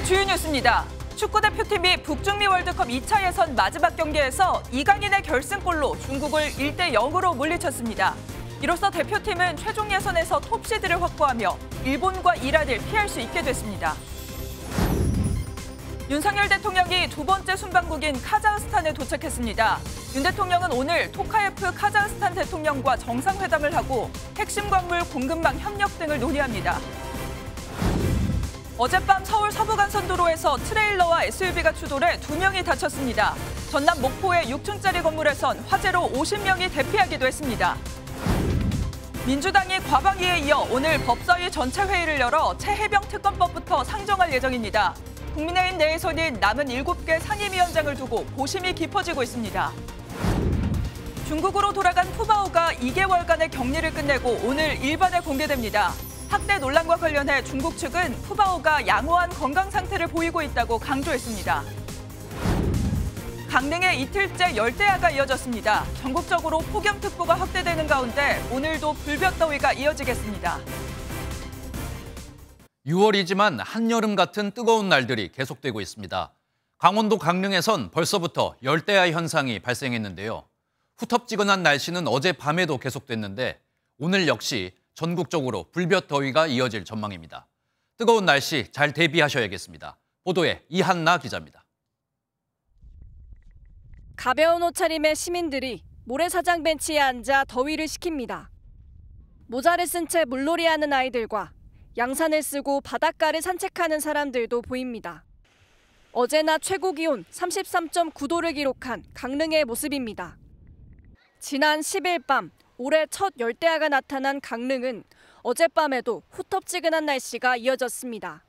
주요 뉴스입니다. 축구대표팀이 북중미 월드컵 2차 예선 마지막 경기에서 이강인의 결승골로 중국을 1대0으로 물리쳤습니다. 이로써 대표팀은 최종 예선에서 톱시드를 확보하며 일본과 1위를 피할 수 있게 됐습니다. 윤석열 대통령이 두 번째 순방국인 카자흐스탄에 도착했습니다. 윤 대통령은 오늘 토카예프 카자흐스탄 대통령과 정상회담을 하고 핵심 광물 공급망 협력 등을 논의합니다. 어젯밤 서울 서부간선도로에서 트레일러와 SUV가 추돌해 2명이 다쳤습니다. 전남 목포의 6층짜리 건물에선 화재로 50명이 대피하기도 했습니다. 민주당이 과방위에 이어 오늘 법사위 전체 회의를 열어 최혜병 특검법부터 상정할 예정입니다. 국민의힘 내에서는 남은 7개 상임위원장을 두고 고심이 깊어지고 있습니다. 중국으로 돌아간 푸바오가 2개월간의 격리를 끝내고 오늘 일반에 공개됩니다. 학대 논란과 관련해 중국 측은 푸바오가 양호한 건강 상태를 보이고 있다고 강조했습니다. 강릉에 이틀째 열대야가 이어졌습니다. 전국적으로 폭염특보가 확대되는 가운데 오늘도 불볕더위가 이어지겠습니다. 6월이지만 한여름 같은 뜨거운 날들이 계속되고 있습니다. 강원도 강릉에선 벌써부터 열대야 현상이 발생했는데요. 후텁지근한 날씨는 어젯밤에도 계속됐는데 오늘 역시 전국적으로 불볕더위가 이어질 전망입니다. 뜨거운 날씨 잘 대비하셔야겠습니다. 보도에 이한나 기자입니다. 가벼운 옷차림의 시민들이 모래사장 벤치에 앉아 더위를 식힙니다. 모자를 쓴 채 물놀이하는 아이들과 양산을 쓰고 바닷가를 산책하는 사람들도 보입니다. 어제나 최고 기온 33.9도를 기록한 강릉의 모습입니다. 지난 10일 밤 올해 첫 열대야가 나타난 강릉은 어젯밤에도 후텁지근한 날씨가 이어졌습니다.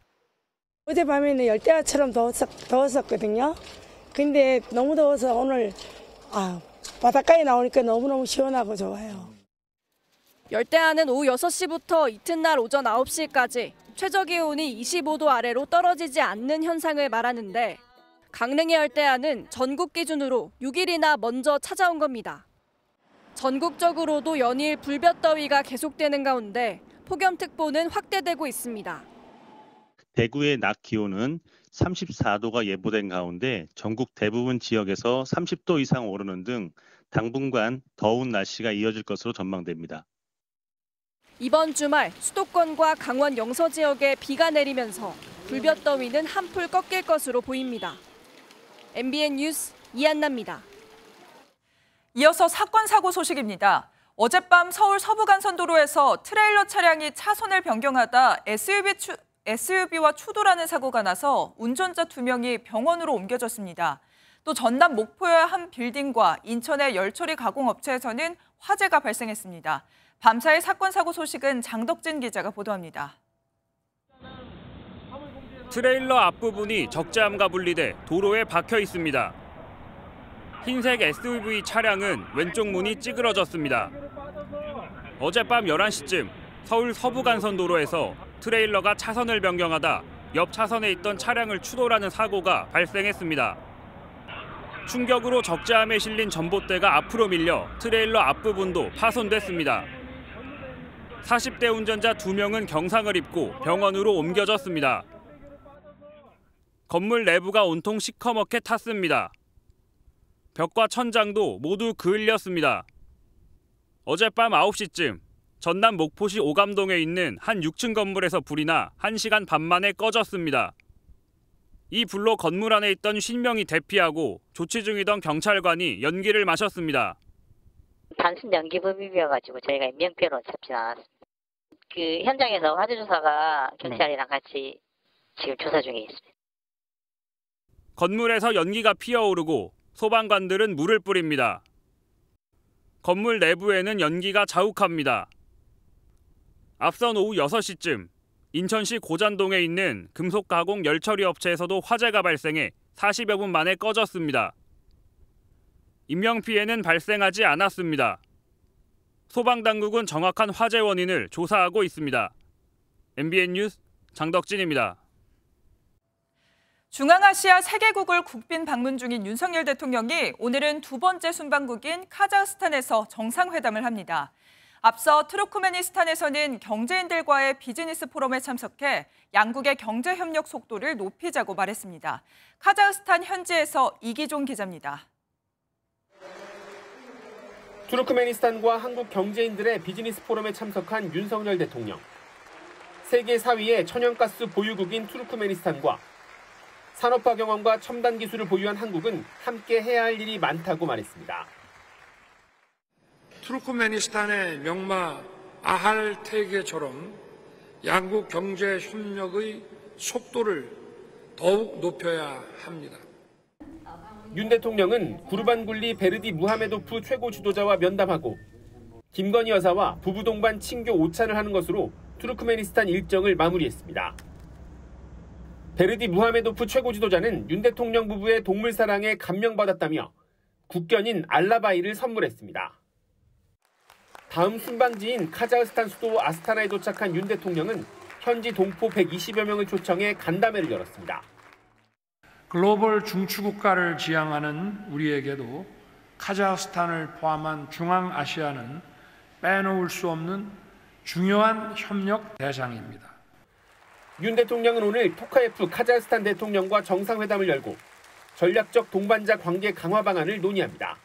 어젯밤에는 열대야처럼 더웠었거든요. 근데 너무 더워서 오늘 바닷가에 나오니까 너무너무 시원하고 좋아요. 열대야는 오후 6시부터 이튿날 오전 9시까지 최저기온이 25도 아래로 떨어지지 않는 현상을 말하는데 강릉의 열대야는 전국 기준으로 6일이나 먼저 찾아온 겁니다. 전국적으로도 연일 불볕더위가 계속되는 가운데 폭염특보는 확대되고 있습니다. 대구의 낮 기온은 34도가 예보된 가운데 전국 대부분 지역에서 30도 이상 오르는 등 당분간 더운 날씨가 이어질 것으로 전망됩니다. 이번 주말 수도권과 강원 영서 지역에 비가 내리면서 불볕더위는 한풀 꺾일 것으로 보입니다. MBN 뉴스 이한나입니다. 이어서 사건 사고 소식입니다. 어젯밤 서울 서부간선도로에서 트레일러 차량이 차선을 변경하다 SUV와 추돌하는 사고가 나서 운전자 2명이 병원으로 옮겨졌습니다. 또 전남 목포의 한 빌딩과 인천의 열처리 가공업체에서는 화재가 발생했습니다. 밤사이 사건 사고 소식은 장덕진 기자가 보도합니다. 트레일러 앞부분이 적재함과 분리돼 도로에 박혀 있습니다. 흰색 SUV 차량은 왼쪽 문이 찌그러졌습니다. 어젯밤 11시쯤 서울 서부간선도로에서 트레일러가 차선을 변경하다 옆 차선에 있던 차량을 추돌하는 사고가 발생했습니다. 충격으로 적재함에 실린 전봇대가 앞으로 밀려 트레일러 앞부분도 파손됐습니다. 40대 운전자 2명은 경상을 입고 병원으로 옮겨졌습니다. 건물 내부가 온통 시커멓게 탔습니다. 벽과 천장도 모두 그을렸습니다. 어젯밤 9시쯤 전남 목포시 오감동에 있는 한 6층 건물에서 불이 나 1시간 반 만에 꺼졌습니다. 이 불로 건물 안에 있던 50명이 대피하고 조치 중이던 경찰관이 연기를 마셨습니다. 단순 연기범이어가지고 저희가 명패로 잡지 않았습니다. 그 현장에서 화재 조사가 경찰이랑 같이 지금 조사 중에 있습니다. 건물에서 연기가 피어오르고 소방관들은 물을 뿌립니다. 건물 내부에는 연기가 자욱합니다. 앞선 오후 6시쯤 인천시 고잔동에 있는 금속가공 열처리 업체에서도 화재가 발생해 40여 분 만에 꺼졌습니다. 인명피해는 발생하지 않았습니다. 소방당국은 정확한 화재 원인을 조사하고 있습니다. MBN 뉴스 장덕진입니다. 중앙아시아 3개국을 국빈 방문 중인 윤석열 대통령이 오늘은 두 번째 순방국인 카자흐스탄에서 정상회담을 합니다. 앞서 투르크메니스탄에서는 경제인들과의 비즈니스 포럼에 참석해 양국의 경제 협력 속도를 높이자고 말했습니다. 카자흐스탄 현지에서 이기종 기자입니다. 투르크메니스탄과 한국 경제인들의 비즈니스 포럼에 참석한 윤석열 대통령. 세계 4위의 천연가스 보유국인 투르크메니스탄과 산업화 경험과 첨단 기술을 보유한 한국은 함께 해야 할 일이 많다고 말했습니다. 투르크메니스탄의 명마 아할테게처럼 양국 경제 협력의 속도를 더욱 높여야 합니다. 윤 대통령은 구르반굴리 베르디 무하메도프 최고 지도자와 면담하고 김건희 여사와 부부 동반 친교 오찬을 하는 것으로 투르크메니스탄 일정을 마무리했습니다. 베르디 무하메도프 최고 지도자는 윤 대통령 부부의 동물 사랑에 감명받았다며 국견인 알라바이를 선물했습니다. 다음 순방지인 카자흐스탄 수도 아스타나에 도착한 윤 대통령은 현지 동포 120여 명을 초청해 간담회를 열었습니다. 글로벌 중추국가를 지향하는 우리에게도 카자흐스탄을 포함한 중앙아시아는 빼놓을 수 없는 중요한 협력 대상입니다. 윤 대통령은 오늘 토카예프 카자흐스탄 대통령과 정상회담을 열고 전략적 동반자 관계 강화 방안을 논의합니다.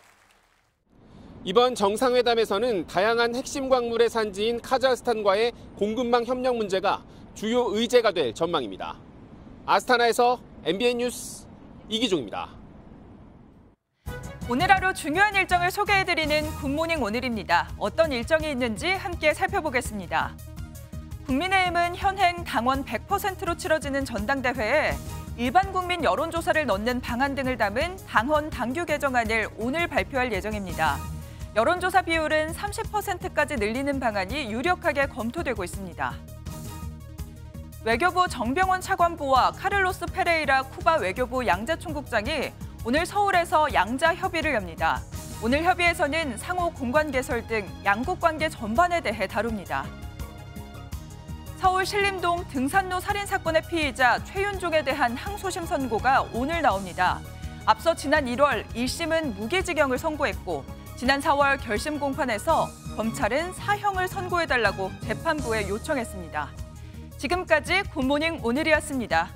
이번 정상회담에서는 다양한 핵심 광물의 산지인 카자흐스탄과의 공급망 협력 문제가 주요 의제가 될 전망입니다. 아스타나에서 MBN 뉴스 이기종입니다. 오늘 하루 중요한 일정을 소개해드리는 굿모닝 오늘입니다. 어떤 일정이 있는지 함께 살펴보겠습니다. 국민의힘은 현행 당원 100%로 치러지는 전당대회에 일반 국민 여론조사를 넣는 방안 등을 담은 당헌 당규 개정안을 오늘 발표할 예정입니다. 여론조사 비율은 30%까지 늘리는 방안이 유력하게 검토되고 있습니다. 외교부 정병원 차관보와 카를로스 페레이라 쿠바 외교부 양자총국장이 오늘 서울에서 양자 협의를 엽니다. 오늘 협의에서는 상호 공관 개설 등 양국 관계 전반에 대해 다룹니다. 서울 신림동 등산로 살인 사건의 피의자 최윤종에 대한 항소심 선고가 오늘 나옵니다. 앞서 지난 1월 1심은 무기징역을 선고했고 지난 4월 결심 공판에서 검찰은 사형을 선고해달라고 재판부에 요청했습니다. 지금까지 굿모닝 오늘이었습니다.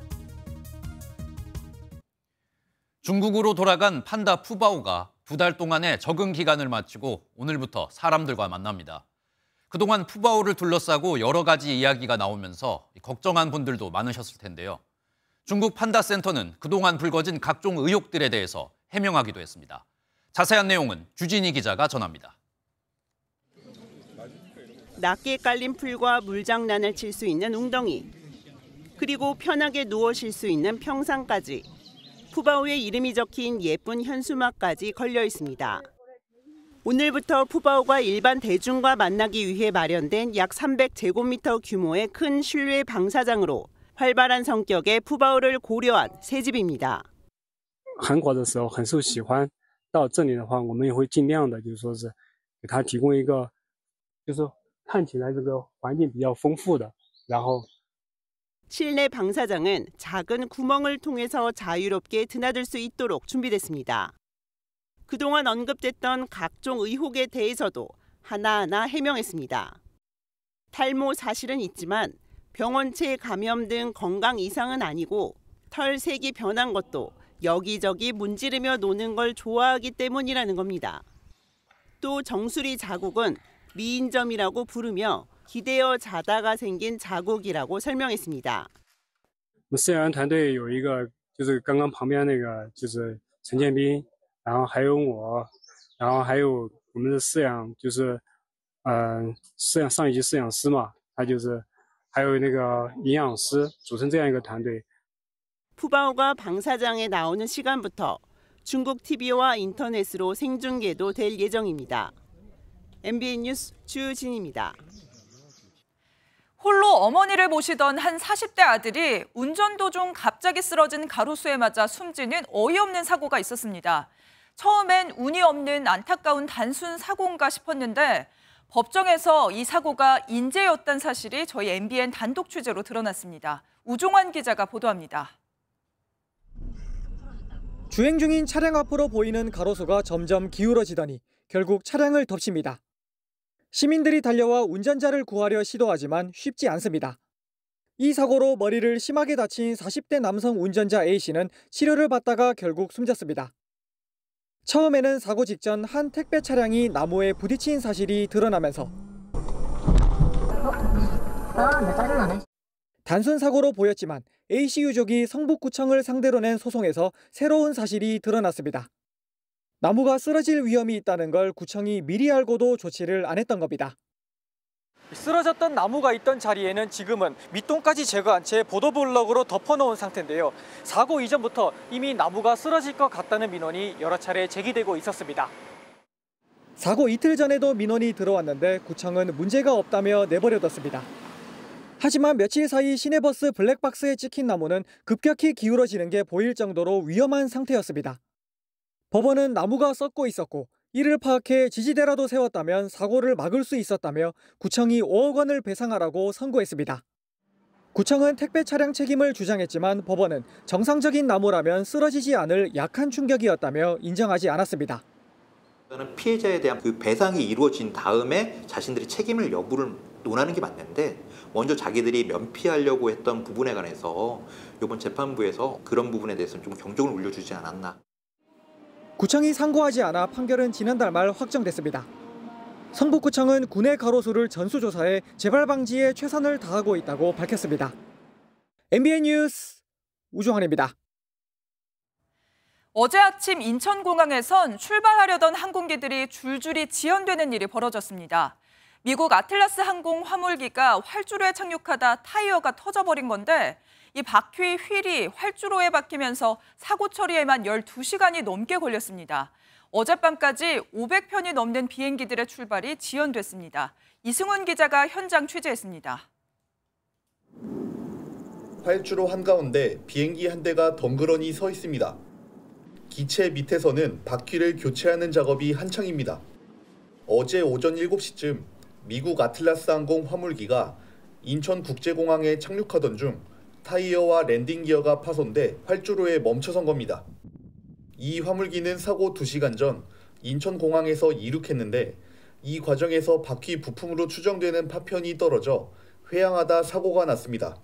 중국으로 돌아간 판다 푸바오가 2달 동안의 적응 기간을 마치고 오늘부터 사람들과 만납니다. 그동안 푸바오를 둘러싸고 여러 가지 이야기가 나오면서 걱정한 분들도 많으셨을 텐데요. 중국 판다 센터는 그동안 불거진 각종 의혹들에 대해서 해명하기도 했습니다. 자세한 내용은 주진희 기자가 전합니다. 낮게 깔린 풀과 물장난을 칠 수 있는 웅덩이, 그리고 편하게 누워 쉴 수 있는 평상까지 푸바오의 이름이 적힌 예쁜 현수막까지 걸려 있습니다. 오늘부터 푸바오가 일반 대중과 만나기 위해 마련된 약 300제곱미터 규모의 큰 실외 방사장으로 활발한 성격의 푸바오를 고려한 새 집입니다. 韩国的时候很受喜欢，到这里的话，我们也会尽量的，就是说是给他提供一个，就是看起来这个环境比较丰富的，然后。 실내 방사장은 작은 구멍을 통해서 자유롭게 드나들 수 있도록 준비됐습니다. 그동안 언급됐던 각종 의혹에 대해서도 하나하나 해명했습니다. 탈모 사실은 있지만 병원체 감염 등 건강 이상은 아니고 털 색이 변한 것도 여기저기 문지르며 노는 걸 좋아하기 때문이라는 겁니다. 또 정수리 자국은 미인점이라고 부르며 기대어 자다가 생긴 자국이라고 설명했습니다. 饲养员团队有一个，就是刚刚旁边那个，就是陈建斌，然后还有我，然后还有我们的饲养，就是饲养上一级饲养师嘛，他就是还有那个营养师，组成这样一个团队。 푸바오가 방사장에 나오는 시간부터 중국 TV와 인터넷으로 생중계도 될 예정입니다. MBN 뉴스 주진입니다. 홀로 어머니를 모시던 한 40대 아들이 운전 도중 갑자기 쓰러진 가로수에 맞아 숨지는 어이없는 사고가 있었습니다. 처음엔 운이 없는 안타까운 단순 사고인가 싶었는데 법정에서 이 사고가 인재였다는 사실이 저희 MBN 단독 취재로 드러났습니다. 우종환 기자가 보도합니다. 주행 중인 차량 앞으로 보이는 가로수가 점점 기울어지더니 결국 차량을 덮칩니다. 시민들이 달려와 운전자를 구하려 시도하지만 쉽지 않습니다. 이 사고로 머리를 심하게 다친 40대 남성 운전자 A씨는 치료를 받다가 결국 숨졌습니다. 처음에는 사고 직전 한 택배 차량이 나무에 부딪힌 사실이 드러나면서 단순 사고로 보였지만 A씨 유족이 성북구청을 상대로 낸 소송에서 새로운 사실이 드러났습니다. 나무가 쓰러질 위험이 있다는 걸 구청이 미리 알고도 조치를 안 했던 겁니다. 쓰러졌던 나무가 있던 자리에는 지금은 밑동까지 제거한 채 보도블럭으로 덮어놓은 상태인데요. 사고 이전부터 이미 나무가 쓰러질 것 같다는 민원이 여러 차례 제기되고 있었습니다. 사고 이틀 전에도 민원이 들어왔는데 구청은 문제가 없다며 내버려뒀습니다. 하지만 며칠 사이 시내버스 블랙박스에 찍힌 나무는 급격히 기울어지는 게 보일 정도로 위험한 상태였습니다. 법원은 나무가 썩고 있었고 이를 파악해 지지대라도 세웠다면 사고를 막을 수 있었다며 구청이 5억 원을 배상하라고 선고했습니다. 구청은 택배 차량 책임을 주장했지만 법원은 정상적인 나무라면 쓰러지지 않을 약한 충격이었다며 인정하지 않았습니다. 피해자에 대한 그 배상이 이루어진 다음에 자신들이 책임을 여부를 논하는 게 맞는데 먼저 자기들이 면피하려고 했던 부분에 관해서 이번 재판부에서 그런 부분에 대해서는 좀 경종을 울려주지 않았나. 구청이 상고하지 않아 판결은 지난달 말 확정됐습니다. 성북구청은 군의 가로수를 전수조사해 재발 방지에 최선을 다하고 있다고 밝혔습니다. MBN 뉴스 우종환입니다. 어제 아침 인천공항에선 출발하려던 항공기들이 줄줄이 지연되는 일이 벌어졌습니다. 미국 아틀라스 항공 화물기가 활주로에 착륙하다 타이어가 터져버린 건데 이 바퀴 휠이 활주로에 박히면서 사고 처리에만 12시간이 넘게 걸렸습니다. 어젯밤까지 500편이 넘는 비행기들의 출발이 지연됐습니다. 이승훈 기자가 현장 취재했습니다. 활주로 한가운데 비행기 한 대가 덩그러니 서 있습니다. 기체 밑에서는 바퀴를 교체하는 작업이 한창입니다. 어제 오전 7시쯤 미국 아틀라스 항공 화물기가 인천국제공항에 착륙하던 중 타이어와 랜딩 기어가 파손돼 활주로에 멈춰선 겁니다. 이 화물기는 사고 2시간 전 인천공항에서 이륙했는데 이 과정에서 바퀴 부품으로 추정되는 파편이 떨어져 회항하다 사고가 났습니다.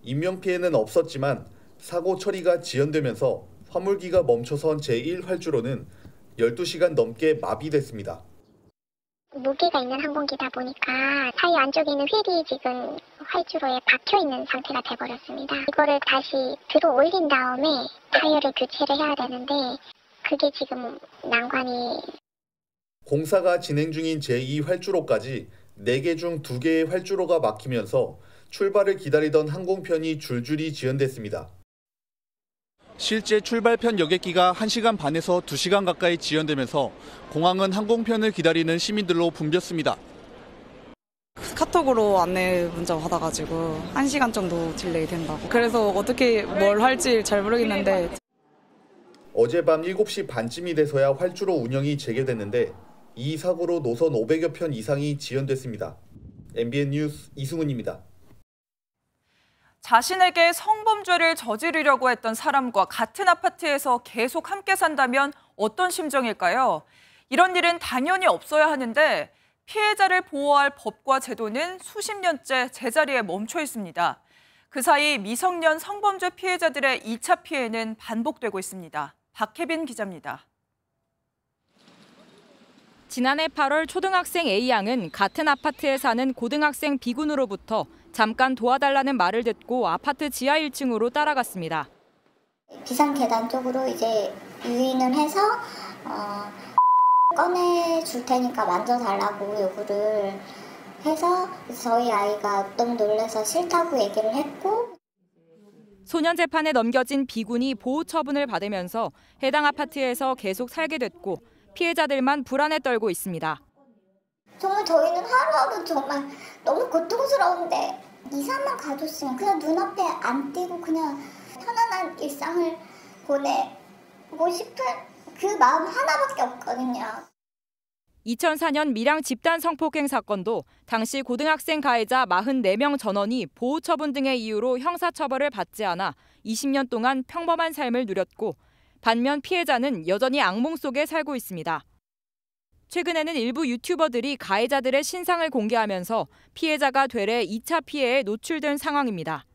인명피해는 없었지만 사고 처리가 지연되면서 화물기가 멈춰선 제1활주로는 12시간 넘게 마비됐습니다. 무게가 있는 항공기다 보니까 타이어 안쪽에 있는 휠이 지금 활주로에 박혀있는 상태가 돼버렸습니다. 이거를 다시 들어 올린 다음에 타이어를 교체를 해야 되는데 그게 지금 난관이. 공사가 진행 중인 제2활주로까지 4개 중 2개의 활주로가 막히면서 출발을 기다리던 항공편이 줄줄이 지연됐습니다. 실제 출발편 여객기가 1시간 반에서 2시간 가까이 지연되면서 공항은 항공편을 기다리는 시민들로 붐볐습니다. 카톡으로 안내 문자 받아가지고 1시간 정도 딜레이 된다고. 그래서 어떻게 뭘 할지 잘 모르겠는데. 어젯밤 7시 반쯤이 돼서야 활주로 운영이 재개됐는데 이 사고로 노선 500여 편 이상이 지연됐습니다. MBN 뉴스 이승훈입니다. 자신에게 성범죄를 저지르려고 했던 사람과 같은 아파트에서 계속 함께 산다면 어떤 심정일까요? 이런 일은 당연히 없어야 하는데 피해자를 보호할 법과 제도는 수십 년째 제자리에 멈춰 있습니다. 그 사이 미성년 성범죄 피해자들의 2차 피해는 반복되고 있습니다. 박혜빈 기자입니다. 지난해 8월 초등학생 A양은 같은 아파트에 사는 고등학생 B군으로부터 잠깐 도와달라는 말을 듣고 아파트 지하 1층으로 따라갔습니다. 비상계단 쪽으로 이제 유인을 해서 꺼내줄 테니까 만져달라고 요구를 해서 저희 아이가 너무 놀라서 싫다고 얘기를 했고. 소년 재판에 넘겨진 B군이 보호 처분을 받으면서 해당 아파트에서 계속 살게 됐고 피해자들만 불안에 떨고 있습니다. 정말 저희는 하루하루 정말 너무 고통스러운데 이사만 가줬으면 그냥 눈앞에 안 띄고 그냥 편안한 일상을 보내고 싶은 그 마음 하나밖에 없거든요. 2004년 밀양 집단 성폭행 사건도 당시 고등학생 가해자 44명 전원이 보호처분 등의 이유로 형사처벌을 받지 않아 20년 동안 평범한 삶을 누렸고 반면 피해자는 여전히 악몽 속에 살고 있습니다. 최근에는 일부 유튜버들이 가해자들의 신상을 공개하면서 피해자가 되레 2차 피해에 노출된 상황입니다.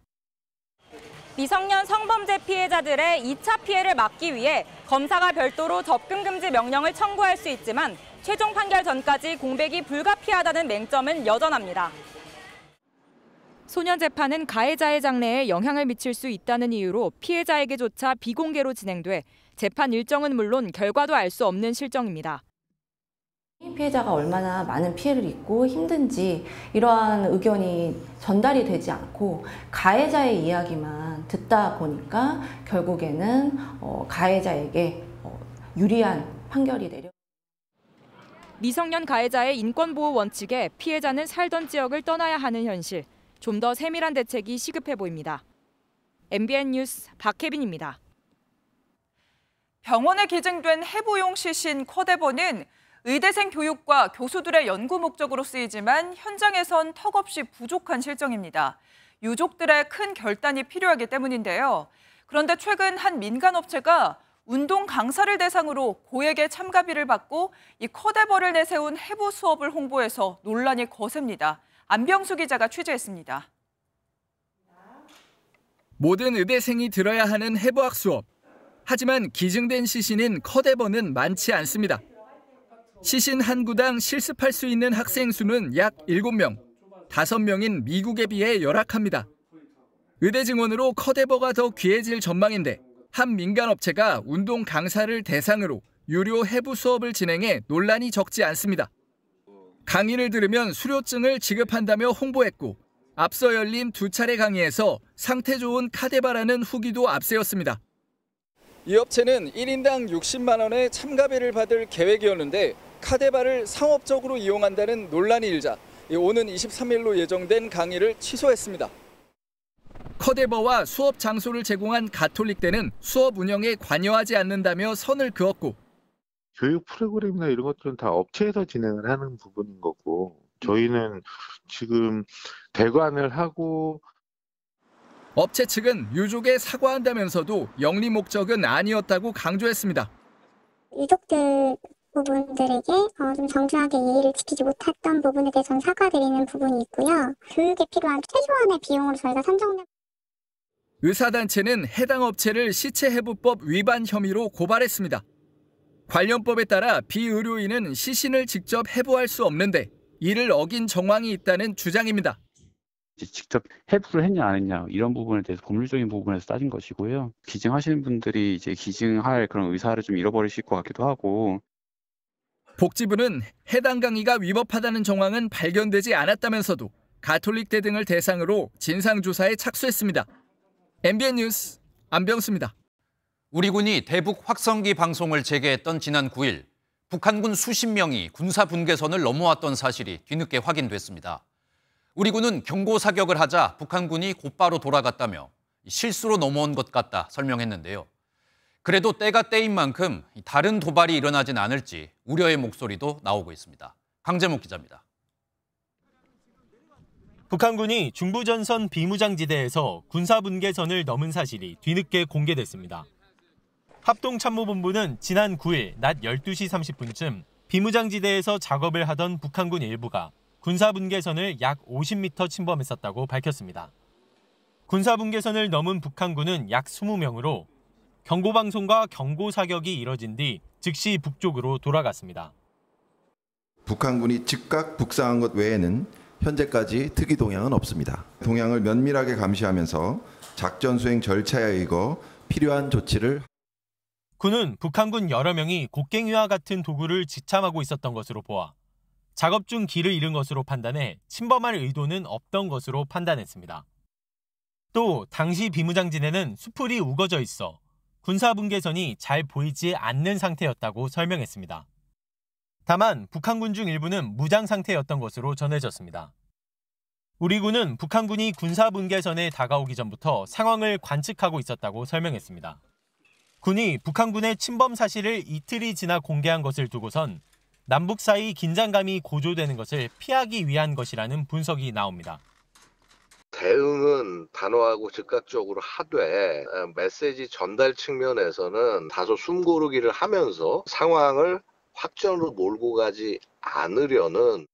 미성년 성범죄 피해자들의 2차 피해를 막기 위해 검사가 별도로 접근 금지 명령을 청구할 수 있지만 최종 판결 전까지 공백이 불가피하다는 맹점은 여전합니다. 소년 재판은 가해자의 장래에 영향을 미칠 수 있다는 이유로 피해자에게조차 비공개로 진행돼 재판 일정은 물론 결과도 알 수 없는 실정입니다. 피해자가 얼마나 많은 피해를 입고 힘든지 이러한 의견이 전달이 되지 않고 가해자의 이야기만 듣다 보니까 결국에는 가해자에게 유리한 판결이 내려. 미성년 가해자의 인권보호 원칙에 피해자는 살던 지역을 떠나야 하는 현실. 좀 더 세밀한 대책이 시급해 보입니다. MBN 뉴스 박혜빈입니다. 병원에 기증된 해부용 시신 쿼데버는 의대생 교육과 교수들의 연구 목적으로 쓰이지만 현장에선 턱없이 부족한 실정입니다. 유족들의 큰 결단이 필요하기 때문인데요. 그런데 최근 한 민간업체가 운동 강사를 대상으로 고액의 참가비를 받고 이 쿼데버를 내세운 해부 수업을 홍보해서 논란이 거셉니다. 안병수 기자가 취재했습니다. 모든 의대생이 들어야 하는 해부학 수업. 하지만 기증된 시신인 쿼데버는 많지 않습니다. 시신 한 구당 실습할 수 있는 학생 수는 약 7명, 5명인 미국에 비해 열악합니다. 의대 증원으로 쿼데버가 더 귀해질 전망인데 한 민간업체가 운동 강사를 대상으로 유료 해부 수업을 진행해 논란이 적지 않습니다. 강의를 들으면 수료증을 지급한다며 홍보했고 앞서 열린 2차례 강의에서 상태 좋은 카데바라는 후기도 앞세웠습니다. 이 업체는 1인당 60만 원의 참가비를 받을 계획이었는데 카데바를 상업적으로 이용한다는 논란이 일자 오는 23일로 예정된 강의를 취소했습니다. 카데바와 수업 장소를 제공한 가톨릭대는 수업 운영에 관여하지 않는다며 선을 그었고 교육 프로그램이나 이런 것들은 다 업체에서 진행을 하는 부분인 거고 저희는 지금 대관을 하고 업체 측은 유족에 사과한다면서도 영리 목적은 아니었다고 강조했습니다. 유족들 부분들에게 좀 정중하게 예의를 지키지 못했던 부분에 대해서는 사과드리는 부분이 있고요. 교육에 필요한 최소한의 비용으로 저희가 산정된. 의사단체는 해당 업체를 시체해부법 위반 혐의로 고발했습니다. 관련법에 따라 비의료인은 시신을 직접 해부할 수 없는데 이를 어긴 정황이 있다는 주장입니다. 직접 해부를 했냐 안 했냐 이런 부분에 대해서 법률적인 부분에서 따진 것이고요. 기증하시는 분들이 이제 기증할 그런 의사를 좀 잃어버리실 것 같기도 하고. 복지부는 해당 강의가 위법하다는 정황은 발견되지 않았다면서도 가톨릭대 등을 대상으로 진상조사에 착수했습니다. MBN 뉴스 안병수입니다. 우리 군이 대북 확성기 방송을 재개했던 지난 9일, 북한군 수십 명이 군사 분계선을 넘어왔던 사실이 뒤늦게 확인됐습니다. 우리 군은 경고 사격을 하자 북한군이 곧바로 돌아갔다며 실수로 넘어온 것 같다 설명했는데요. 그래도 때가 때인 만큼 다른 도발이 일어나진 않을지 우려의 목소리도 나오고 있습니다. 강재목 기자입니다. 북한군이 중부전선 비무장지대에서 군사분계선을 넘은 사실이 뒤늦게 공개됐습니다. 합동참모본부는 지난 9일 낮 12시 30분쯤 비무장지대에서 작업을 하던 북한군 일부가 군사분계선을 약 50m 침범했었다고 밝혔습니다. 군사분계선을 넘은 북한군은 약 20명으로 경고방송과 경고사격이 이뤄진 뒤 즉시 북쪽으로 돌아갔습니다. 북한군이 즉각 북상한 것 외에는 현재까지 특이 동향은 없습니다. 동향을 면밀하게 감시하면서 작전 수행 절차에 의거 필요한 조치를. 군은 북한군 여러 명이 곡괭이와 같은 도구를 지참하고 있었던 것으로 보아 작업 중 길을 잃은 것으로 판단해 침범할 의도는 없던 것으로 판단했습니다. 또 당시 비무장지대는 수풀이 우거져 있어 군사분계선이 잘 보이지 않는 상태였다고 설명했습니다. 다만 북한군 중 일부는 무장 상태였던 것으로 전해졌습니다. 우리 군은 북한군이 군사분계선에 다가오기 전부터 상황을 관측하고 있었다고 설명했습니다. 군이 북한군의 침범 사실을 이틀이 지나 공개한 것을 두고선 남북 사이 긴장감이 고조되는 것을 피하기 위한 것이라는 분석이 나옵니다. 대응은 단호하고 즉각적으로 하되 메시지 전달 측면에서는 다소 숨고르기를 하면서 상황을 확전으로 몰고 가지 않으려는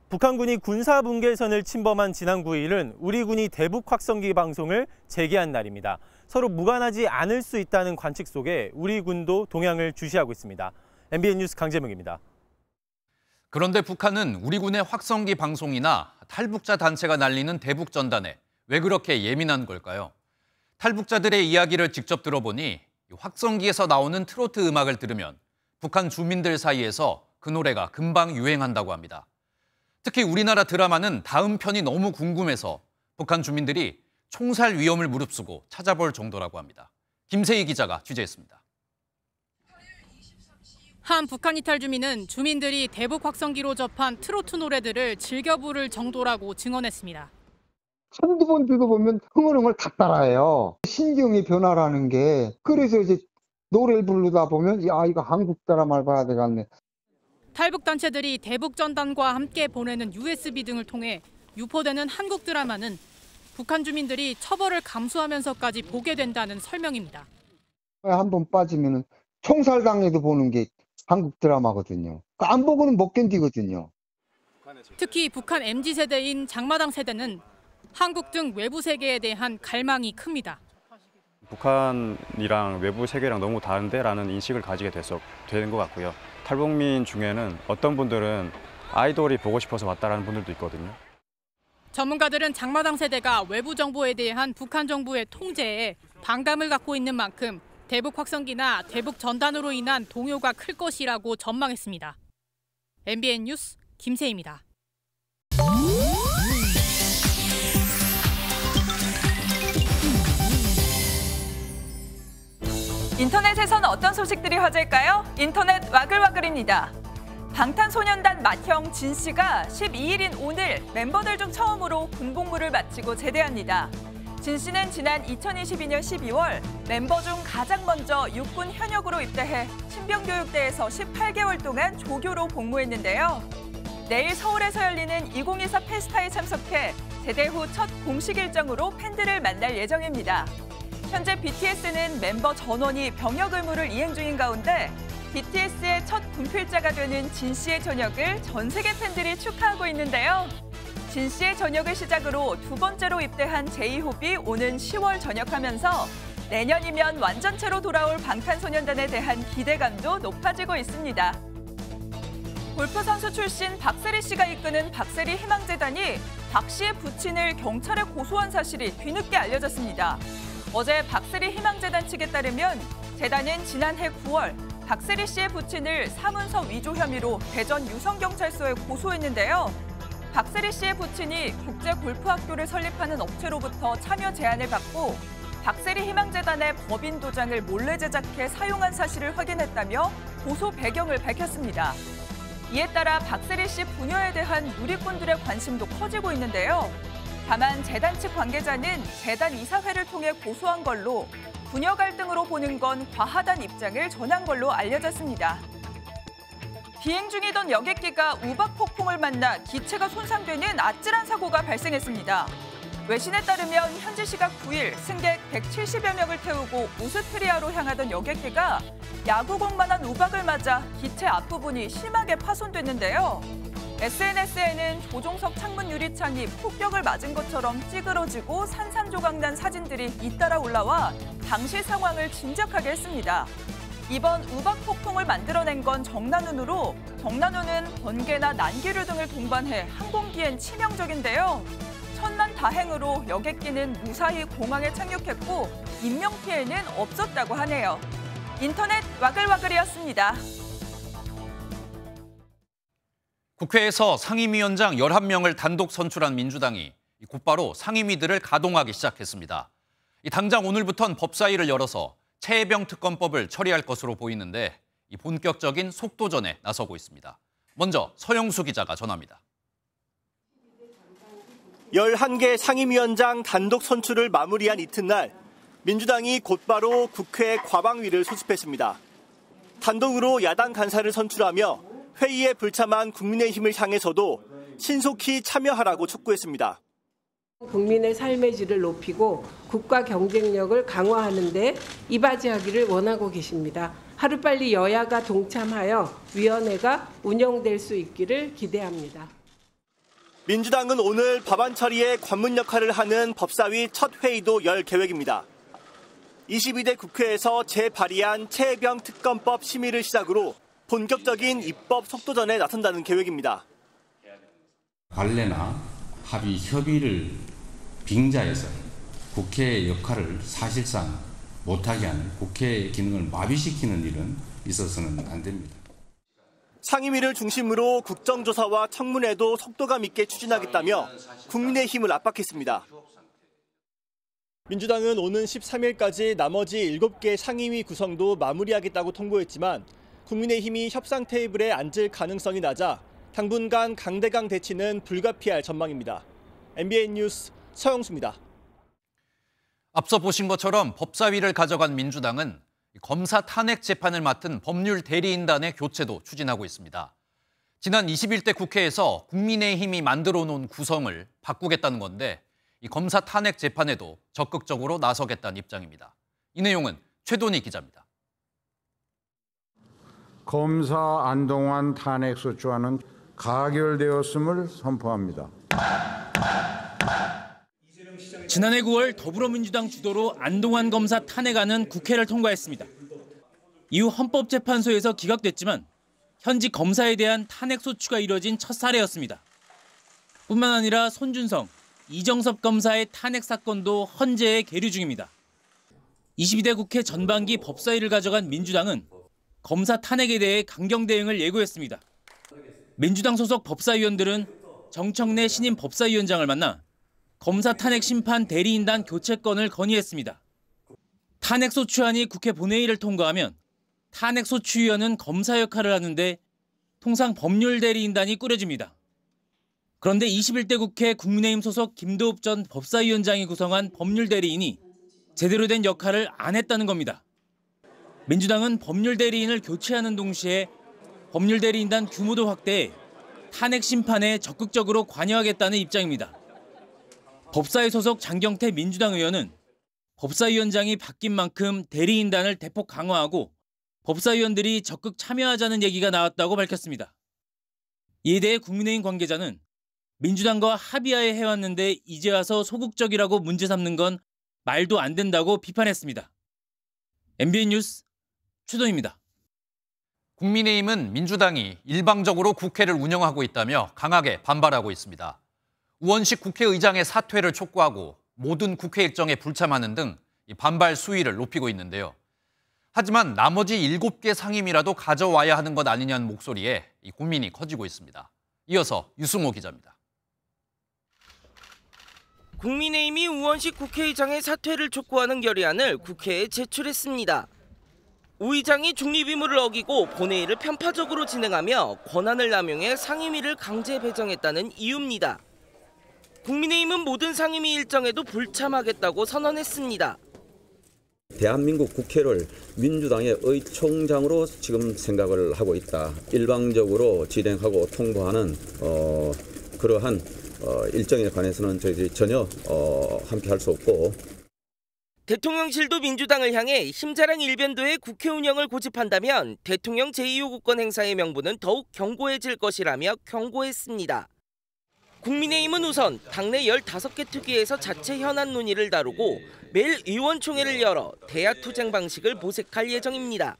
북한군이 군사분계선을 침범한 지난 9일은 우리 군이 대북 확성기 방송을 재개한 날입니다. 서로 무관하지 않을 수 있다는 관측 속에 우리 군도 동향을 주시하고 있습니다. MBN 뉴스 강재명입니다. 그런데 북한은 우리 군의 확성기 방송이나 탈북자 단체가 날리는 대북 전단에 왜 그렇게 예민한 걸까요? 탈북자들의 이야기를 직접 들어보니 확성기에서 나오는 트로트 음악을 들으면 북한 주민들 사이에서 그 노래가 금방 유행한다고 합니다. 특히 우리나라 드라마는 다음 편이 너무 궁금해서 북한 주민들이 총살 위험을 무릅쓰고 찾아볼 정도라고 합니다. 김세희 기자가 취재했습니다. 한 북한 이탈 주민은 주민들이 대북 확성기로 접한 트로트 노래들을 즐겨 부를 정도라고 증언했습니다. 한두 번 들어보면 흥얼흥얼 다 따라해요. 신경의 변화라는 게. 그래서 이제 노래를 부르다 보면 야, 이거 한국 드라마를 봐야 되겠네. 탈북 단체들이 대북 전단과 함께 보내는 USB 등을 통해 유포되는 한국 드라마는 북한 주민들이 처벌을 감수하면서까지 보게 된다는 설명입니다. 한번 빠지면 총살당해도 보는 게 한국 드라마거든요. 안 보고는 못 견디거든요. 특히 북한 MZ세대인 장마당 세대는 한국 등 외부 세계에 대한 갈망이 큽니다. 북한이랑 외부 세계랑 너무 다른데라는 인식을 가지게 되는 것 같고요. 탈북민 중에는 어떤 분들은 아이돌이 보고 싶어서 왔다라는 분들도 있거든요. 전문가들은 장마당 세대가 외부 정보에 대한 북한 정부의 통제에 반감을 갖고 있는 만큼 대북 확성기나 대북 전단으로 인한 동요가 클 것이라고 전망했습니다. MBN 뉴스 김세희입니다. 인터넷에선 어떤 소식들이 화제일까요? 인터넷 와글와글입니다. 방탄소년단 맏형 진 씨가 12일인 오늘 멤버들 중 처음으로 군복무를 마치고 제대합니다. 진 씨는 지난 2022년 12월 멤버 중 가장 먼저 육군 현역으로 입대해 신병교육대에서 18개월 동안 조교로 복무했는데요. 내일 서울에서 열리는 2024 페스타에 참석해 제대 후 첫 공식 일정으로 팬들을 만날 예정입니다. 현재 BTS는 멤버 전원이 병역 의무를 이행 중인 가운데 BTS의 첫 군필자가 되는 진 씨의 전역을 전 세계 팬들이 축하하고 있는데요. 진 씨의 전역을 시작으로 두 번째로 입대한 제이홉이 오는 10월 전역하면서 내년이면 완전체로 돌아올 방탄소년단에 대한 기대감도 높아지고 있습니다. 골프 선수 출신 박세리 씨가 이끄는 박세리 희망재단이 박 씨의 부친을 경찰에 고소한 사실이 뒤늦게 알려졌습니다. 어제 박세리 희망재단 측에 따르면 재단은 지난해 9월 박세리 씨의 부친을 사문서 위조 혐의로 대전 유성경찰서에 고소했는데요. 박세리 씨의 부친이 국제골프학교를 설립하는 업체로부터 참여 제안을 받고 박세리 희망재단의 법인 도장을 몰래 제작해 사용한 사실을 확인했다며 고소 배경을 밝혔습니다. 이에 따라 박세리 씨 부녀에 대한 누리꾼들의 관심도 커지고 있는데요. 다만 재단 측 관계자는 재단 이사회를 통해 고소한 걸로 부녀 갈등으로 보는 건 과하다는 입장을 전한 걸로 알려졌습니다. 비행 중이던 여객기가 우박 폭풍을 만나 기체가 손상되는 아찔한 사고가 발생했습니다. 외신에 따르면 현지 시각 9일 승객 170여 명을 태우고 오스트리아로 향하던 여객기가 야구공만한 우박을 맞아 기체 앞부분이 심하게 파손됐는데요. SNS에는 조종석 창문 유리창이 폭격을 맞은 것처럼 찌그러지고 산산조각난 사진들이 잇따라 올라와 당시 상황을 짐작하게 했습니다. 이번 우박 폭풍을 만들어낸 건 정난운으로 정난운은 번개나 난기류 등을 동반해 항공기엔 치명적인데요. 천만다행으로 여객기는 무사히 공항에 착륙했고 인명피해는 없었다고 하네요. 인터넷 와글와글이었습니다. 국회에서 상임위원장 11명을 단독 선출한 민주당이 곧바로 상임위들을 가동하기 시작했습니다. 당장 오늘부터는 법사위를 열어서 최혜병 특검법을 처리할 것으로 보이는데 본격적인 속도전에 나서고 있습니다. 먼저 서영수 기자가 전합니다. 11개 상임위원장 단독 선출을 마무리한 이튿날 민주당이 곧바로 국회 과방위를 소집했습니다. 단독으로 야당 간사를 선출하며 회의에 불참한 국민의힘을 향해서도 신속히 참여하라고 촉구했습니다. 국민의 삶의 질을 높이고 국가 경쟁력을 강화하는 데 이바지하기를 원하고 계십니다. 하루빨리 여야가 동참하여 위원회가 운영될 수 있기를 기대합니다. 민주당은 오늘 법안 처리에 관문 역할을 하는 법사위 첫 회의도 열 계획입니다. 22대 국회에서 재발의한 최혜병 특검법 심의를 시작으로 본격적인 입법 속도전에 나선다는 계획입니다. 관례나 합의, 협의를 빙자해서 국회의 역할을 사실상 못하게 하는, 국회의 기능을 마비시키는 일은 있어서는 안 됩니다. 상임위를 중심으로 국정조사와 청문회도 속도감 있게 추진하겠다며 국민의힘을 압박했습니다. 민주당은 오는 13일까지 나머지 7개 상임위 구성도 마무리하겠다고 통보했지만 국민의힘이 협상 테이블에 앉을 가능성이 낮아 당분간 강대강 대치는 불가피할 전망입니다. MBN 뉴스 서영수입니다. 앞서 보신 것처럼 법사위를 가져간 민주당은 검사 탄핵 재판을 맡은 법률 대리인단의 교체도 추진하고 있습니다. 지난 21대 국회에서 국민의힘이 만들어 놓은 구성을 바꾸겠다는 건데 이 검사 탄핵 재판에도 적극적으로 나서겠다는 입장입니다. 이 내용은 최돈희 기자입니다. 검사 안동환 탄핵소추안은 가결되었음을 선포합니다. 지난해 9월 더불어민주당 주도로 안동환 검사 탄핵안은 국회를 통과했습니다. 이후 헌법재판소에서 기각됐지만 현직 검사에 대한 탄핵소추가 이뤄진 첫 사례였습니다. 뿐만 아니라 손준성, 이정섭 검사의 탄핵 사건도 헌재에 계류 중입니다. 22대 국회 전반기 법사위를 가져간 민주당은 검사 탄핵에 대해 강경 대응을 예고했습니다. 민주당 소속 법사위원들은 정청래 신임 법사위원장을 만나 검사 탄핵 심판 대리인단 교체건을 건의했습니다. 탄핵소추안이 국회 본회의를 통과하면 탄핵소추위원은 검사 역할을 하는데 통상 법률 대리인단이 꾸려집니다. 그런데 21대 국회 국민의힘 소속 김도읍 전 법사위원장이 구성한 법률 대리인이 제대로 된 역할을 안 했다는 겁니다. 민주당은 법률 대리인을 교체하는 동시에 법률 대리인단 규모도 확대해 탄핵 심판에 적극적으로 관여하겠다는 입장입니다. 법사위 소속 장경태 민주당 의원은 법사위원장이 바뀐 만큼 대리인단을 대폭 강화하고 법사위원들이 적극 참여하자는 얘기가 나왔다고 밝혔습니다. 이에 대해 국민의힘 관계자는 민주당과 합의하에 해왔는데 이제 와서 소극적이라고 문제 삼는 건 말도 안 된다고 비판했습니다. MBN 뉴스 최돈입니다. 국민의힘은 민주당이 일방적으로 국회를 운영하고 있다며 강하게 반발하고 있습니다. 우원식 국회의장의 사퇴를 촉구하고 모든 국회 일정에 불참하는 등 반발 수위를 높이고 있는데요. 하지만 나머지 7개 상임이라도 가져와야 하는 것 아니냐는 목소리에 고민이 커지고 있습니다. 이어서 유승호 기자입니다. 국민의힘이 우원식 국회의장의 사퇴를 촉구하는 결의안을 국회에 제출했습니다. 우 의장이 중립 의무를 어기고 본회의를 편파적으로 진행하며 권한을 남용해 상임위를 강제 배정했다는 이유입니다. 국민의힘은 모든 상임위 일정에도 불참하겠다고 선언했습니다. 대한민국 국회를 민주당의 의총장으로 지금 생각을 하고 있다. 일방적으로 진행하고 통보하는 그러한 일정에 관해서는 저희들이 전혀 함께할 수 없고. 대통령실도 민주당을 향해 힘자랑 일변도의 국회 운영을 고집한다면 대통령 제2요구권 행사의 명분은 더욱 견고해질 것이라며 경고했습니다. 국민의힘은 우선 당내 15개 특위에서 자체 현안 논의를 다루고 매일 의원총회를 열어 대야투쟁 방식을 모색할 예정입니다.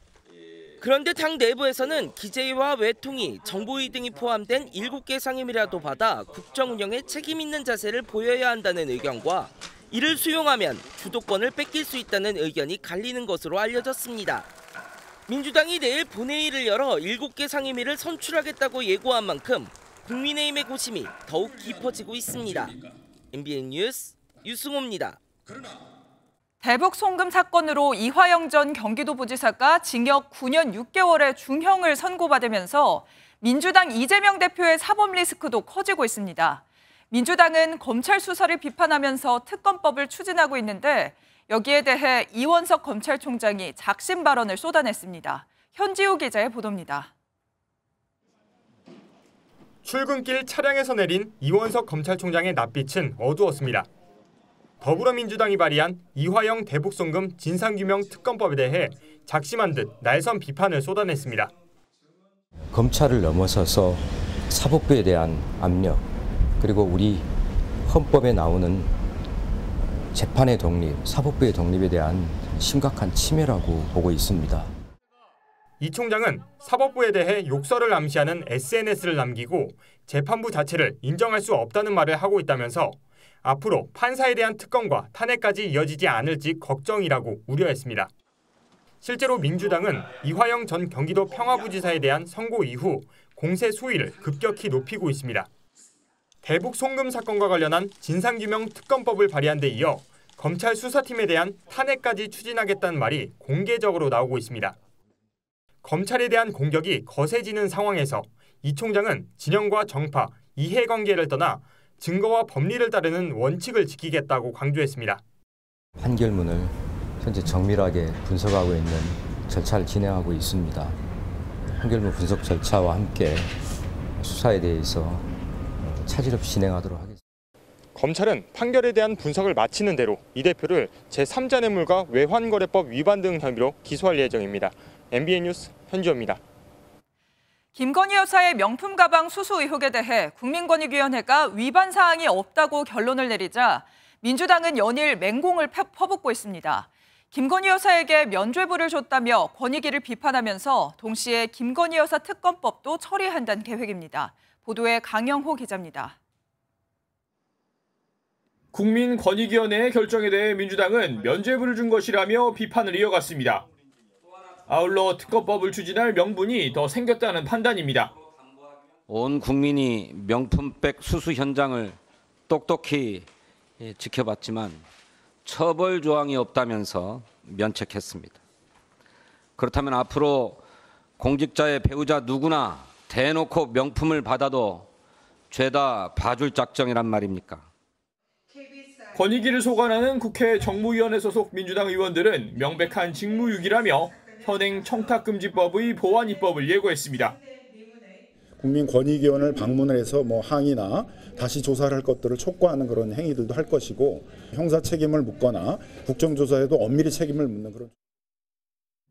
그런데 당 내부에서는 기재위와 외통위, 정보위 등이 포함된 7개 상임이라도 받아 국정 운영에 책임 있는 자세를 보여야 한다는 의견과 이를 수용하면 주도권을 뺏길 수 있다는 의견이 갈리는 것으로 알려졌습니다. 민주당이 내일 본회의를 열어 7개 상임위를 선출하겠다고 예고한 만큼 국민의힘의 고심이 더욱 깊어지고 있습니다. MBN 뉴스 유승호입니다. 대북 송금 사건으로 이화영 전 경기도부지사가 징역 9년 6개월의 중형을 선고받으면서 민주당 이재명 대표의 사법 리스크도 커지고 있습니다. 민주당은 검찰 수사를 비판하면서 특검법을 추진하고 있는데 여기에 대해 이원석 검찰총장이 작심 발언을 쏟아냈습니다. 현지우 기자의 보도입니다. 출근길 차량에서 내린 이원석 검찰총장의 낯빛은 어두웠습니다. 더불어민주당이 발의한 이화영 대북송금 진상규명 특검법에 대해 작심한 듯 날선 비판을 쏟아냈습니다. 검찰을 넘어서서 사법부에 대한 압력, 그리고 우리 헌법에 나오는 재판의 독립, 사법부의 독립에 대한 심각한 침해라고 보고 있습니다. 이 총장은 사법부에 대해 욕설을 암시하는 SNS를 남기고 재판부 자체를 인정할 수 없다는 말을 하고 있다면서 앞으로 판사에 대한 특검과 탄핵까지 이어지지 않을지 걱정이라고 우려했습니다. 실제로 민주당은 이화영 전 경기도 평화부지사에 대한 선고 이후 공세 수위를 급격히 높이고 있습니다. 대북 송금 사건과 관련한 진상규명 특검법을 발의한 데 이어 검찰 수사팀에 대한 탄핵까지 추진하겠다는 말이 공개적으로 나오고 있습니다. 검찰에 대한 공격이 거세지는 상황에서 이 총장은 진영과 정파, 이해관계를 떠나 증거와 법리를 따르는 원칙을 지키겠다고 강조했습니다. 판결문을 현재 정밀하게 분석하고 있는 절차를 진행하고 있습니다. 판결문 분석 절차와 함께 수사에 대해서 차질 없이 진행하도록 하겠습니다. 검찰은 판결에 대한 분석을 마치는 대로 이 대표를 제3자 뇌물과 외환거래법 위반 등 혐의로 기소할 예정입니다. MBN 뉴스 현주호입니다. 김건희 여사의 명품 가방 수수 의혹에 대해 국민권익위원회가 위반 사항이 없다고 결론을 내리자 민주당은 연일 맹공을 퍼붓고 있습니다. 김건희 여사에게 면죄부를 줬다며 권익위를 비판하면서 동시에 김건희 여사 특검법도 처리한다는 계획입니다. 보도에 강영호 기자입니다. 국민권익위원회의 결정에 대해 민주당은 면죄부를 준 것이라며 비판을 이어갔습니다. 아울러 특검법을 추진할 명분이 더 생겼다는 판단입니다. 온 국민이 명품백 수수 현장을 똑똑히 지켜봤지만 처벌 조항이 없다면서 면책했습니다. 그렇다면 앞으로 공직자의 배우자 누구나 대놓고 명품을 받아도 죄다 봐줄 작정이란 말입니까? 권익위를 소관하는 국회 정무위원회 소속 민주당 의원들은 명백한 직무유기라며 현행 청탁금지법의 보완 입법을 예고했습니다. 국민권익위원회를 방문을 해서 항의나 다시 조사를 할 것들을 촉구하는 그런 행위들도 할 것이고 형사 책임을 묻거나 국정조사에도 엄밀히 책임을 묻는 그런.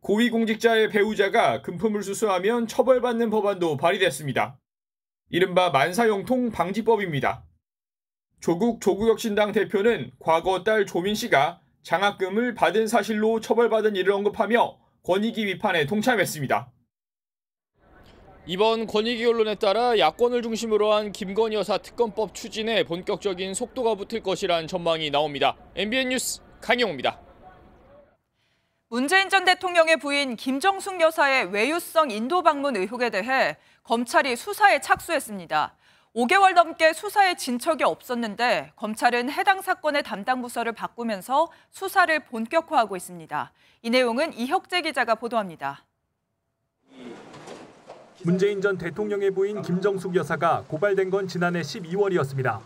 고위공직자의 배우자가 금품을 수수하면 처벌받는 법안도 발의됐습니다. 이른바 만사형통 방지법입니다. 조국 조국혁신당 대표는 과거 딸 조민 씨가 장학금을 받은 사실로 처벌받은 일을 언급하며 권익위 비판에 동참했습니다. 이번 권익위 언론에 따라 야권을 중심으로 한 김건희 여사 특검법 추진에 본격적인 속도가 붙을 것이란 전망이 나옵니다. MBN 뉴스 강영호입니다. 문재인 전 대통령의 부인 김정숙 여사의 외유성 인도 방문 의혹에 대해 검찰이 수사에 착수했습니다. 5개월 넘게 수사에 진척이 없었는데 검찰은 해당 사건의 담당 부서를 바꾸면서 수사를 본격화하고 있습니다. 이 내용은 이혁재 기자가 보도합니다. 문재인 전 대통령의 부인 김정숙 여사가 고발된 건 지난해 12월이었습니다.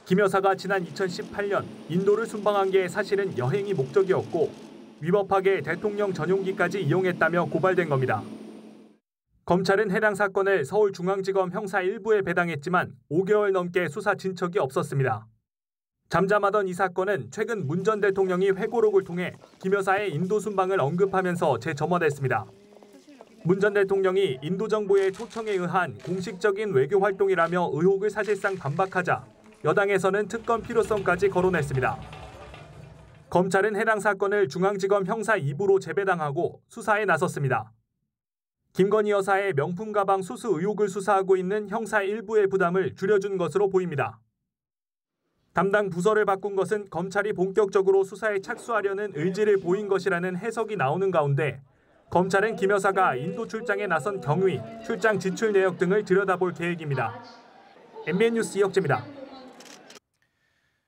김 여사가 지난 2018년 인도를 순방한 게 사실은 여행이 목적이었고 위법하게 대통령 전용기까지 이용했다며 고발된 겁니다. 검찰은 해당 사건을 서울중앙지검 형사 1부에 배당했지만 5개월 넘게 수사 진척이 없었습니다. 잠잠하던 이 사건은 최근 문 전 대통령이 회고록을 통해 김 여사의 인도 순방을 언급하면서 재점화됐습니다. 문 전 대통령이 인도 정부의 초청에 의한 공식적인 외교 활동이라며 의혹을 사실상 반박하자 여당에서는 특검 필요성까지 거론했습니다. 검찰은 해당 사건을 중앙지검 형사 2부로 재배당하고 수사에 나섰습니다. 김건희 여사의 명품 가방 수수 의혹을 수사하고 있는 형사 1부의 부담을 줄여준 것으로 보입니다. 담당 부서를 바꾼 것은 검찰이 본격적으로 수사에 착수하려는 의지를 보인 것이라는 해석이 나오는 가운데 검찰은 김 여사가 인도 출장에 나선 경위, 출장 지출 내역 등을 들여다볼 계획입니다. MBN 뉴스 이혁재입니다.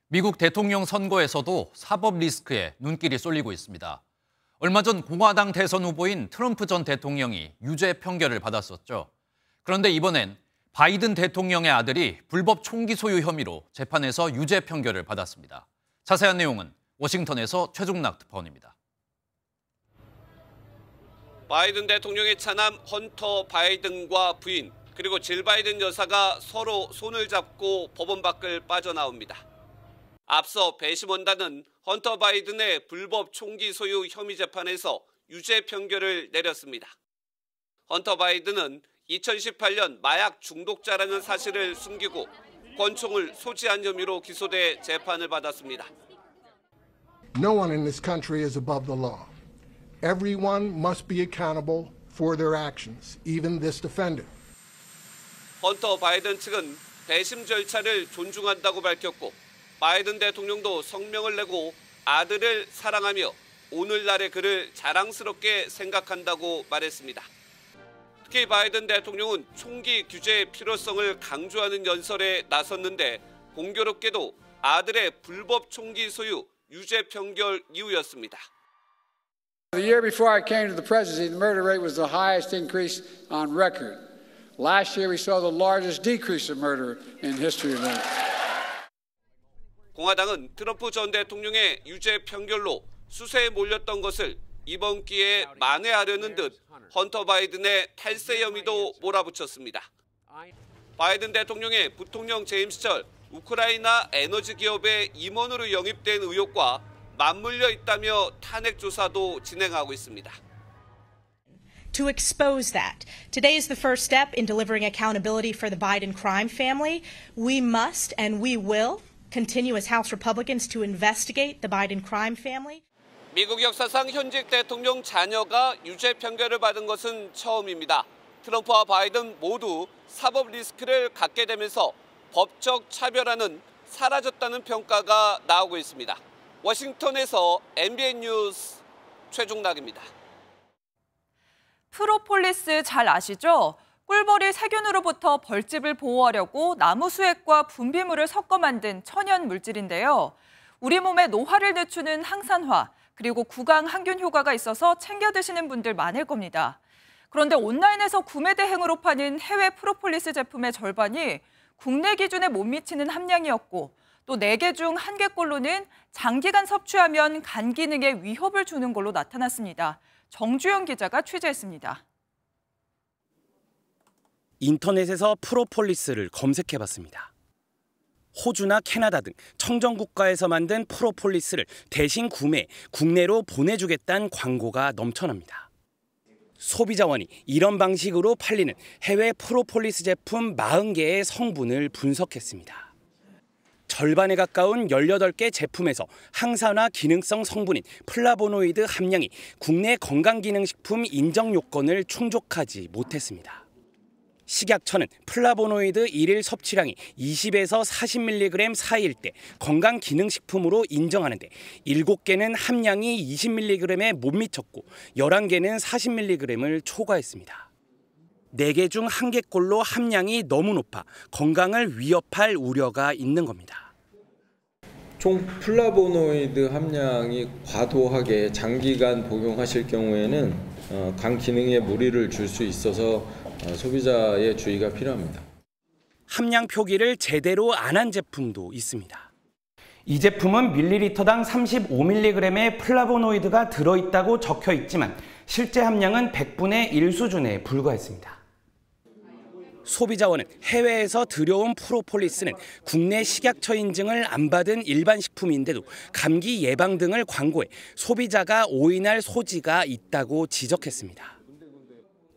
미국 대통령 선거에서도 사법 리스크에 눈길이 쏠리고 있습니다. 얼마 전 공화당 대선 후보인 트럼프 전 대통령이 유죄 판결을 받았었죠. 그런데 이번엔 바이든 대통령의 아들이 불법 총기 소유 혐의로 재판에서 유죄 판결을 받았습니다. 자세한 내용은 워싱턴에서 최종락 특파원입니다. 바이든 대통령의 차남 헌터 바이든과 부인 그리고 질 바이든 여사가 서로 손을 잡고 법원 밖을 빠져나옵니다. 앞서 배심원단은 헌터 바이든의 불법 총기 소유 혐의 재판에서 유죄 판결을 내렸습니다. 헌터 바이든은 2018년 마약 중독자라는 사실을 숨기고 권총을 소지한 혐의로 기소돼 재판을 받았습니다. No one in this country is above the law. Everyone must be accountable for their actions, even this defendant. 헌터 바이든 측은 배심 절차를 존중한다고 밝혔고 바이든 대통령도 성명을 내고 아들을 사랑하며 오늘날의 그를 자랑스럽게 생각한다고 말했습니다. 특히 바이든 대통령은 총기 규제의 필요성을 강조하는 연설에 나섰는데 공교롭게도 아들의 불법 총기 소유 유죄 판결 이후였습니다. The year before I came to the presidency, the murder rate was the highest increase on record. Last year we saw the largest decrease of murder in history of America. 공화당은 트럼프 전 대통령의 유죄 판결로 수세에 몰렸던 것을 이번 기회에 만회하려는 듯 헌터 바이든의 탈세 혐의도 몰아붙였습니다. 바이든 대통령의 부통령 제임스 우크라이나 에너지 기업의 임원으로 영입된 의혹과 맞물려 있다며 탄핵 조사도 진행하고 있습니다. To expose that. Today is the first step in delivering accountability for the Biden crime family. We must and we will continue as House Republicans to investigate the Biden crime family. 미국 역사상 현직 대통령 자녀가 유죄 판결을 받은 것은 처음입니다. 트럼프와 바이든 모두 사법 리스크를 갖게 되면서 법적 차별화는 사라졌다는 평가가 나오고 있습니다. 워싱턴에서 MBN 뉴스 최종락입니다. 프로폴리스 잘 아시죠? 꿀벌이 세균으로부터 벌집을 보호하려고 나무 수액과 분비물을 섞어 만든 천연 물질인데요. 우리 몸에 노화를 늦추는 항산화, 그리고 구강 항균 효과가 있어서 챙겨 드시는 분들 많을 겁니다. 그런데 온라인에서 구매 대행으로 파는 해외 프로폴리스 제품의 절반이 국내 기준에 못 미치는 함량이었고 또 4개 중 1개꼴로는 장기간 섭취하면 간 기능에 위협을 주는 걸로 나타났습니다. 정주영 기자가 취재했습니다. 인터넷에서 프로폴리스를 검색해봤습니다. 호주나 캐나다 등 청정 국가에서 만든 프로폴리스를 대신 구매, 국내로 보내주겠다는 광고가 넘쳐납니다. 소비자원이 이런 방식으로 팔리는 해외 프로폴리스 제품 40개의 성분을 분석했습니다. 절반에 가까운 18개 제품에서 항산화 기능성 성분인 플라보노이드 함량이 국내 건강기능식품 인정 요건을 충족하지 못했습니다. 식약처는 플라보노이드 1일 섭취량이 20에서 40mg 사이일 때 건강기능식품으로 인정하는데 7개는 함량이 20mg에 못 미쳤고 11개는 40mg을 초과했습니다. 4개 중 1개꼴로 함량이 너무 높아 건강을 위협할 우려가 있는 겁니다. 총 플라보노이드 함량이 과도하게 장기간 복용하실 경우에는 간 기능에 무리를 줄 수 있어서 소비자의 주의가 필요합니다. 함량 표기를 제대로 안 한 제품도 있습니다. 이 제품은 밀리리터당 35mg의 플라보노이드가 들어있다고 적혀 있지만 실제 함량은 100분의 1 수준에 불과했습니다. 소비자원은 해외에서 들여온 프로폴리스는 국내 식약처 인증을 안 받은 일반 식품인데도 감기 예방 등을 광고해 소비자가 오인할 소지가 있다고 지적했습니다.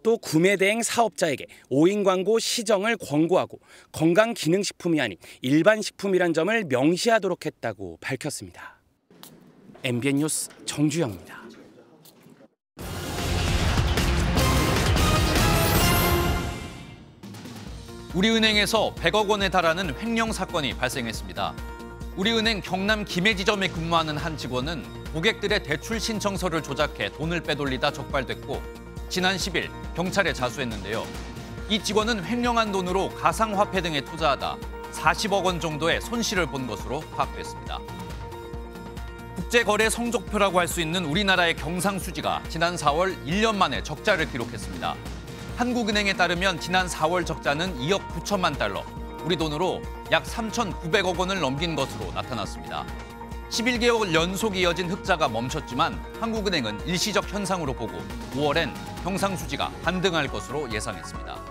또 구매 대행 사업자에게 오인 광고 시정을 권고하고 건강기능식품이 아닌 일반 식품이란 점을 명시하도록 했다고 밝혔습니다. MBN 뉴스 정주영입니다. 우리은행에서 100억 원에 달하는 횡령 사건이 발생했습니다. 우리은행 경남 김해지점에 근무하는 한 직원은 고객들의 대출 신청서를 조작해 돈을 빼돌리다 적발됐고 지난 10일 경찰에 자수했는데요. 이 직원은 횡령한 돈으로 가상화폐 등에 투자하다 40억 원 정도의 손실을 본 것으로 파악됐습니다. 국제거래 성적표라고 할 수 있는 우리나라의 경상수지가 지난 4월 1년 만에 적자를 기록했습니다. 한국은행에 따르면 지난 4월 적자는 2억 9천만 달러, 우리 돈으로 약 3,900억 원을 넘긴 것으로 나타났습니다. 11개월 연속 이어진 흑자가 멈췄지만 한국은행은 일시적 현상으로 보고 5월엔 경상수지가 반등할 것으로 예상했습니다.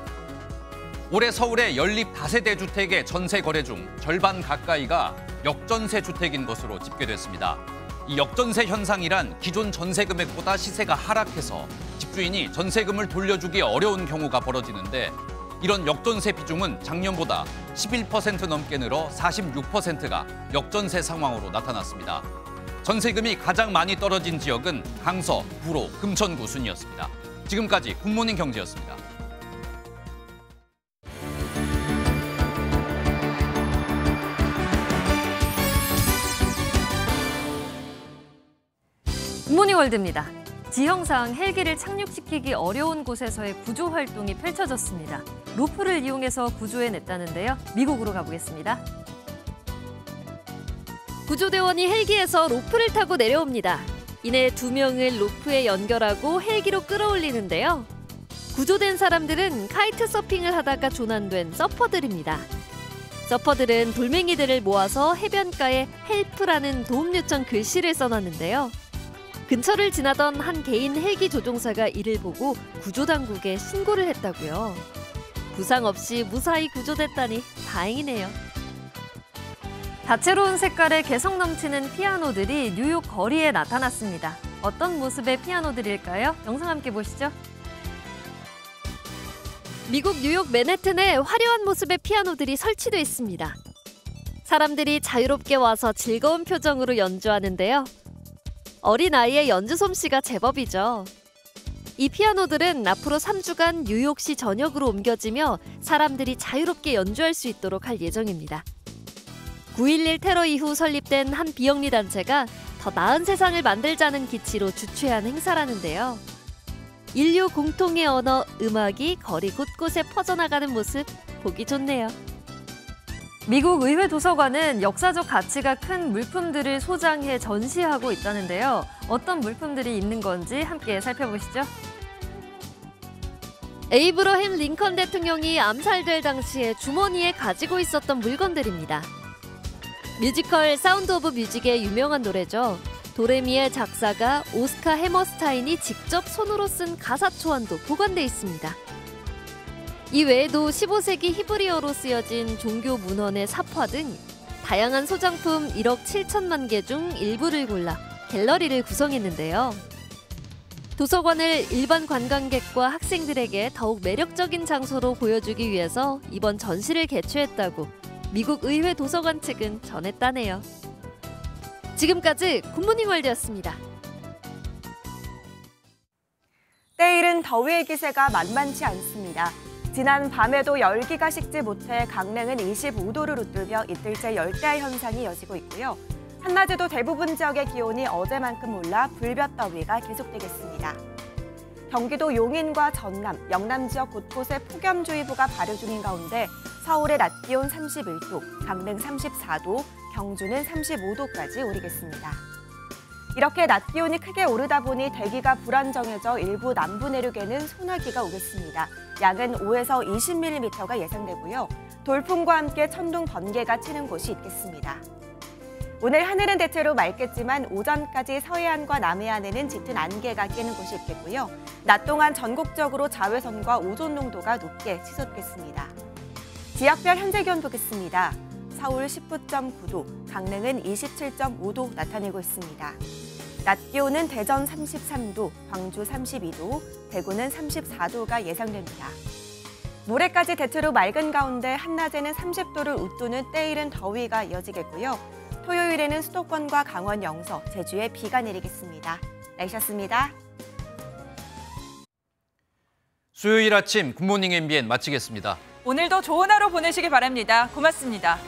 올해 서울의 연립 다세대 주택의 전세 거래 중 절반 가까이가 역전세 주택인 것으로 집계됐습니다. 이 역전세 현상이란 기존 전세 금액보다 시세가 하락해서 집주인이 전세금을 돌려주기 어려운 경우가 벌어지는데 이런 역전세 비중은 작년보다 11% 넘게 늘어 46%가 역전세 상황으로 나타났습니다. 전세금이 가장 많이 떨어진 지역은 강서, 구로, 금천구 순이었습니다. 지금까지 굿모닝 경제였습니다. 굿모닝 월드입니다. 지형상 헬기를 착륙시키기 어려운 곳에서의 구조 활동이 펼쳐졌습니다. 로프를 이용해서 구조해냈다는데요. 미국으로 가보겠습니다. 구조대원이 헬기에서 로프를 타고 내려옵니다. 이내 2명을 로프에 연결하고 헬기로 끌어올리는데요. 구조된 사람들은 카이트 서핑을 하다가 조난된 서퍼들입니다. 서퍼들은 돌멩이들을 모아서 해변가에 헬프라는 도움 요청 글씨를 써놨는데요. 근처를 지나던 한 개인 헬기 조종사가 이를 보고 구조당국에 신고를 했다고요. 부상 없이 무사히 구조됐다니 다행이네요. 다채로운 색깔의 개성 넘치는 피아노들이 뉴욕 거리에 나타났습니다. 어떤 모습의 피아노들일까요? 영상 함께 보시죠. 미국 뉴욕 맨해튼에 화려한 모습의 피아노들이 설치돼 있습니다. 사람들이 자유롭게 와서 즐거운 표정으로 연주하는데요. 어린아이의 연주 솜씨가 제법이죠. 이 피아노들은 앞으로 3주간 뉴욕시 전역으로 옮겨지며 사람들이 자유롭게 연주할 수 있도록 할 예정입니다. 9.11 테러 이후 설립된 한 비영리 단체가 더 나은 세상을 만들자는 기치로 주최한 행사라는데요. 인류 공통의 언어, 음악이 거리 곳곳에 퍼져나가는 모습 보기 좋네요. 미국 의회 도서관은 역사적 가치가 큰 물품들을 소장해 전시하고 있다는데요. 어떤 물품들이 있는 건지 함께 살펴보시죠. 에이브러햄 링컨 대통령이 암살될 당시에 주머니에 가지고 있었던 물건들입니다. 뮤지컬 사운드 오브 뮤직의 유명한 노래죠. 도레미의 작사가 오스카 해머스타인이 직접 손으로 쓴 가사 초안도 보관돼 있습니다. 이 외에도 15세기 히브리어로 쓰여진 종교 문헌의 사파 등 다양한 소장품 1억 7천만 개 중 일부를 골라 갤러리를 구성했는데요. 도서관을 일반 관광객과 학생들에게 더욱 매력적인 장소로 보여주기 위해서 이번 전시를 개최했다고 미국 의회 도서관 측은 전했다네요. 지금까지 굿모닝 월드였습니다. 때이른 더위의 기세가 만만치 않습니다. 지난 밤에도 열기가 식지 못해 강릉은 25도를 웃돌며 이틀째 열대야 현상이 이어지고 있고요. 한낮에도 대부분 지역의 기온이 어제만큼 올라 불볕더위가 계속되겠습니다. 경기도 용인과 전남, 영남 지역 곳곳에 폭염주의보가 발효 중인 가운데 서울의 낮 기온 31도, 강릉 34도, 경주는 35도까지 오르겠습니다. 이렇게 낮 기온이 크게 오르다 보니 대기가 불안정해져 일부 남부 내륙에는 소나기가 오겠습니다. 양은 5에서 20mm가 예상되고요. 돌풍과 함께 천둥, 번개가 치는 곳이 있겠습니다. 오늘 하늘은 대체로 맑겠지만 오전까지 서해안과 남해안에는 짙은 안개가 끼는 곳이 있겠고요. 낮 동안 전국적으로 자외선과 오존 농도가 높게 치솟겠습니다. 지역별 현재 기온 보겠습니다. 서울 19.9도, 강릉은 27.5도 나타내고 있습니다. 낮 기온은 대전 33도, 광주 32도, 대구는 34도가 예상됩니다. 모레까지 대체로 맑은 가운데 한낮에는 30도를 웃도는 때이른 더위가 이어지겠고요. 토요일에는 수도권과 강원 영서, 제주에 비가 내리겠습니다. 날씨였습니다. 수요일 아침 굿모닝 MBN 마치겠습니다. 오늘도 좋은 하루 보내시기 바랍니다. 고맙습니다.